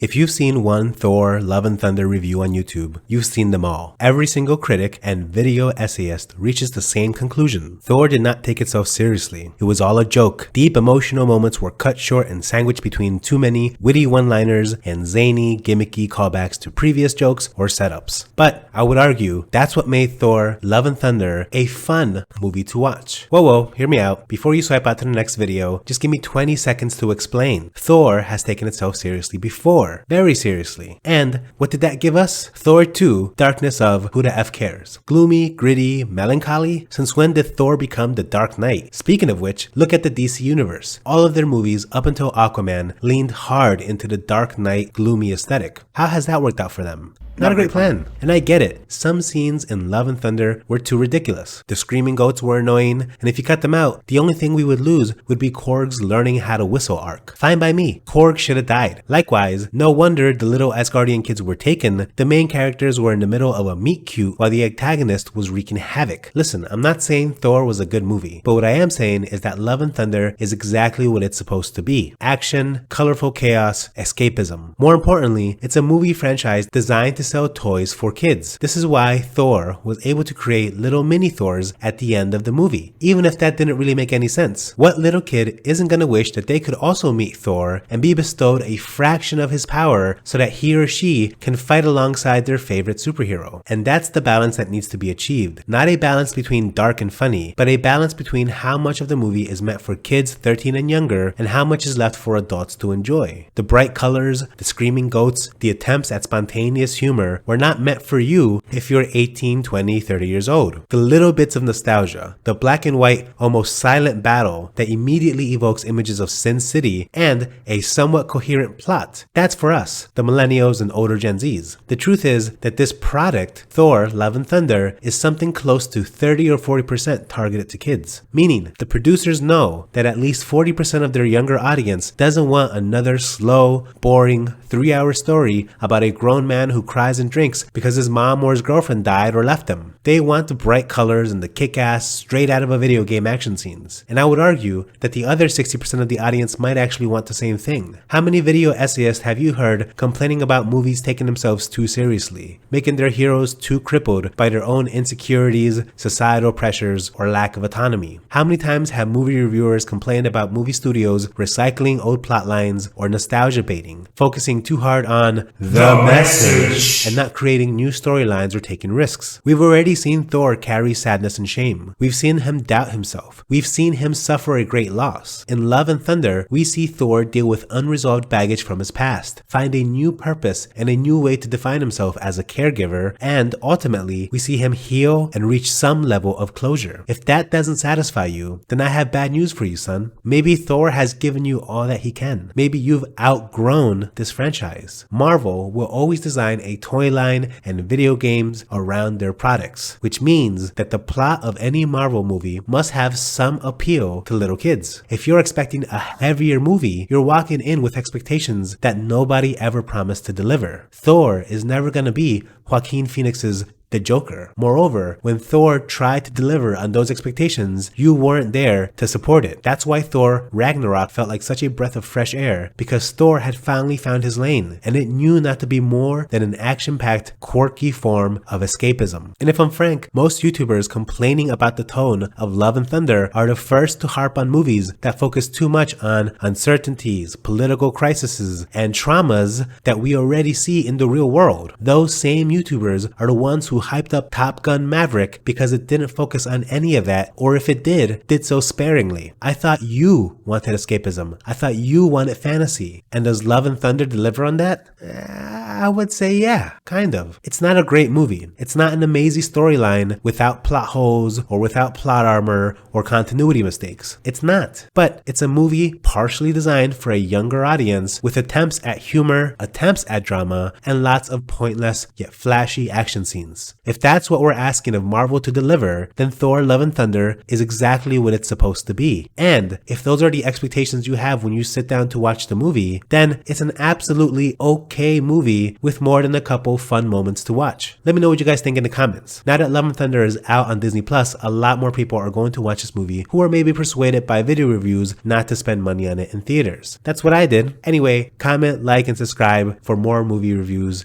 If you've seen one Thor Love and Thunder review on YouTube, you've seen them all. Every single critic and video essayist reaches the same conclusion. Thor did not take itself seriously. It was all a joke. Deep emotional moments were cut short and sandwiched between too many witty one-liners and zany, gimmicky callbacks to previous jokes or setups. But I would argue that's what made Thor Love and Thunder a fun movie to watch. Whoa, hear me out. Before you swipe out to the next video, just give me 20 seconds to explain. Thor has taken itself seriously before. Very seriously. And what did that give us? Thor 2, Darkness of Who the F Cares. Gloomy, gritty, melancholy? Since when did Thor become the Dark Knight? Speaking of which, look at the DC universe. All of their movies up until Aquaman leaned hard into the Dark Knight gloomy aesthetic. How has that worked out for them? Not a great plan. And I get it. Some scenes in Love and Thunder were too ridiculous. The screaming goats were annoying, and if you cut them out, the only thing we would lose would be Korg's learning how to whistle arc. Fine by me. Korg should have died. Likewise, no wonder the little Asgardian kids were taken. The main characters were in the middle of a meet cute while the antagonist was wreaking havoc. Listen, I'm not saying Thor was a good movie, but what I am saying is that Love and Thunder is exactly what it's supposed to be. Action, colorful chaos, escapism. More importantly, it's a movie franchise designed to sell toys for kids. This is why Thor was able to create little mini Thors at the end of the movie, even if that didn't really make any sense. What little kid isn't gonna wish that they could also meet Thor and be bestowed a fraction of his power so that he or she can fight alongside their favorite superhero? And that's the balance that needs to be achieved. Not a balance between dark and funny, but a balance between how much of the movie is meant for kids 13 and younger and how much is left for adults to enjoy. The bright colors, the screaming goats, the attempts at spontaneous humor were not meant for you if you're 18, 20, 30 years old. The little bits of nostalgia, the black and white, almost silent battle that immediately evokes images of Sin City and a somewhat coherent plot, that's for us, the millennials and older Gen Zs. The truth is that this product, Thor Love and Thunder, is something close to 30 or 40% targeted to kids. Meaning, the producers know that at least 40% of their younger audience doesn't want another slow, boring, 3-hour story about a grown man who cries and drinks because his mom or his girlfriend died or left him. They want the bright colors and the kick-ass, straight out of a video game action scenes. And I would argue that the other 60% of the audience might actually want the same thing. How many video essayists have you heard complaining about movies taking themselves too seriously, making their heroes too crippled by their own insecurities, societal pressures, or lack of autonomy? How many times have movie reviewers complained about movie studios recycling old plot lines or nostalgia baiting, focusing too hard on the message and not creating new storylines or taking risks? We've already seen Thor carry sadness and shame. We've seen him doubt himself. We've seen him suffer a great loss. In Love and Thunder, we see Thor deal with unresolved baggage from his past, find a new purpose and a new way to define himself as a caregiver, and ultimately, we see him heal and reach some level of closure. If that doesn't satisfy you, then I have bad news for you, son. Maybe Thor has given you all that he can. Maybe you've outgrown this franchise. Marvel will always design a toy line and video games around their products, which means that the plot of any Marvel movie must have some appeal to little kids. If you're expecting a heavier movie, you're walking in with expectations that nobody ever promised to deliver. Thor is never gonna be Joaquin Phoenix's The Joker. Moreover, when Thor tried to deliver on those expectations, you weren't there to support it. That's why Thor Ragnarok felt like such a breath of fresh air, because Thor had finally found his lane, and it knew not to be more than an action-packed, quirky form of escapism. And if I'm frank, most YouTubers complaining about the tone of Love and Thunder are the first to harp on movies that focus too much on uncertainties, political crises, and traumas that we already see in the real world. Those same YouTubers are the ones who hyped up Top Gun Maverick because it didn't focus on any of that, or if it did so sparingly. I thought you wanted escapism. I thought you wanted fantasy. And does Love and Thunder deliver on that? I would say yeah, kind of. It's not a great movie. It's not an amazing storyline without plot holes or without plot armor or continuity mistakes. It's not. But it's a movie partially designed for a younger audience with attempts at humor, attempts at drama, and lots of pointless yet flashy action scenes. If that's what we're asking of Marvel to deliver, then Thor Love and Thunder is exactly what it's supposed to be. And if those are the expectations you have when you sit down to watch the movie, then it's an absolutely okay movie movie with more than a couple fun moments to watch. Let me know what you guys think in the comments. Now that Love and Thunder is out on Disney Plus, a lot more people are going to watch this movie who are maybe persuaded by video reviews not to spend money on it in theaters. That's what I did. Anyway, comment, like, and subscribe for more movie reviews.